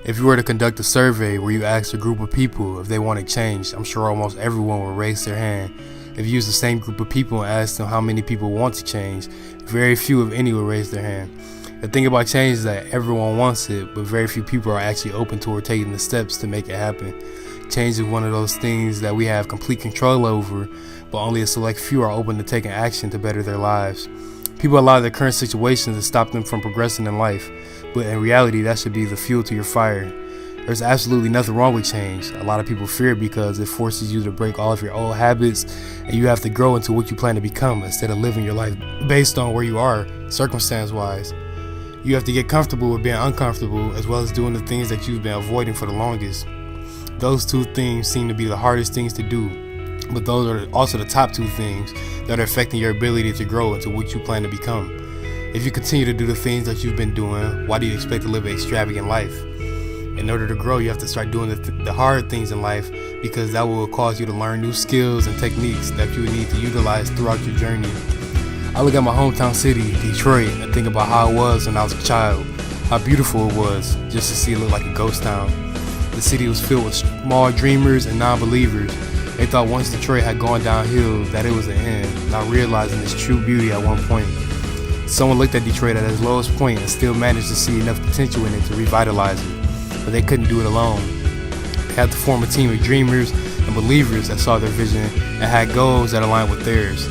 If you were to conduct a survey where you asked a group of people if they wanted change, I'm sure almost everyone would raise their hand. If you use the same group of people and ask them how many people want to change, very few, if any, will raise their hand. The thing about change is that everyone wants it, but very few people are actually open to or taking the steps to make it happen. Change is one of those things that we have complete control over, but only a select few are open to taking action to better their lives. People allow their current situations to stop them from progressing in life, but in reality, that should be the fuel to your fire. There's absolutely nothing wrong with change. A lot of people fear it because it forces you to break all of your old habits, and you have to grow into what you plan to become instead of living your life based on where you are, circumstance-wise. You have to get comfortable with being uncomfortable, as well as doing the things that you've been avoiding for the longest. Those two things seem to be the hardest things to do, but those are also the top two things that are affecting your ability to grow into what you plan to become. If you continue to do the things that you've been doing, why do you expect to live an extravagant life? In order to grow, you have to start doing the hard things in life, because that will cause you to learn new skills and techniques that you need to utilize throughout your journey. I look at my hometown city, Detroit, and think about how it was when I was a child, how beautiful it was just to see it look like a ghost town. The city was filled with small dreamers and non-believers. They thought once Detroit had gone downhill that it was the end, not realizing its true beauty at one point. Someone looked at Detroit at its lowest point and still managed to see enough potential in it to revitalize it, but they couldn't do it alone. They had to form a team of dreamers and believers that saw their vision and had goals that aligned with theirs.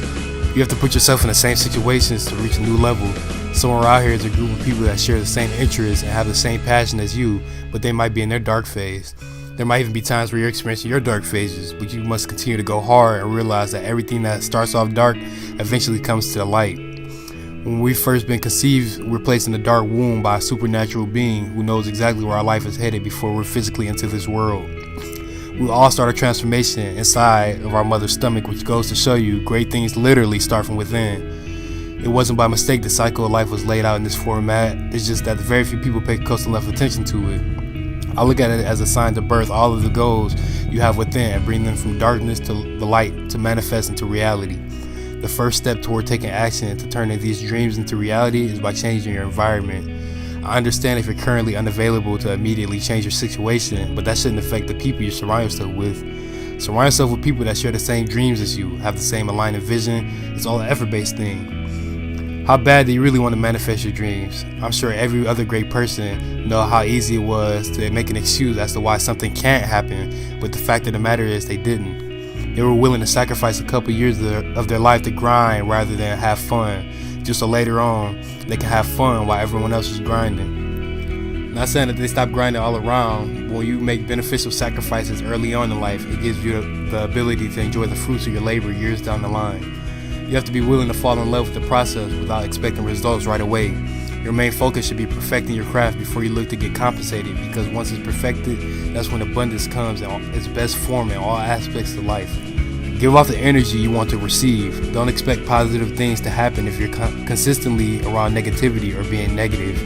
You have to put yourself in the same situations to reach a new level. Somewhere out here is a group of people that share the same interests and have the same passion as you, but they might be in their dark phase. There might even be times where you're experiencing your dark phases, but you must continue to go hard and realize that everything that starts off dark eventually comes to the light. When we've first been conceived, we're placed in a dark womb by a supernatural being who knows exactly where our life is headed before we're physically into this world. We all start a transformation inside of our mother's stomach, which goes to show you great things literally start from within. It wasn't by mistake the cycle of life was laid out in this format. It's just that very few people pay close enough attention to it. I look at it as a sign to birth all of the goals you have within and bring them from darkness to the light to manifest into reality. The first step toward taking action to turning these dreams into reality is by changing your environment. I understand if you're currently unavailable to immediately change your situation, but that shouldn't affect the people you surround yourself with. Surround yourself with people that share the same dreams as you, have the same aligned vision. It's all an effort-based thing. How bad do you really want to manifest your dreams? I'm sure every other great person know how easy it was to make an excuse as to why something can't happen, but the fact of the matter is they didn't. They were willing to sacrifice a couple years of their life to grind rather than have fun, just so later on they can have fun while everyone else is grinding. Not saying that they stop grinding all around, but when you make beneficial sacrifices early on in life, it gives you the ability to enjoy the fruits of your labor years down the line. You have to be willing to fall in love with the process without expecting results right away. Your main focus should be perfecting your craft before you look to get compensated, because once it's perfected, that's when abundance comes in its best form in all aspects of life. Give off the energy you want to receive. Don't expect positive things to happen if you're consistently around negativity or being negative.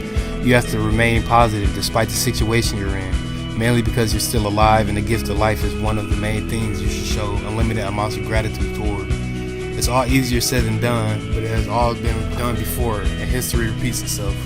You have to remain positive despite the situation you're in, mainly because you're still alive, and the gift of life is one of the main things you should show unlimited amounts of gratitude toward. It's all easier said than done, but it has all been done before, and history repeats itself.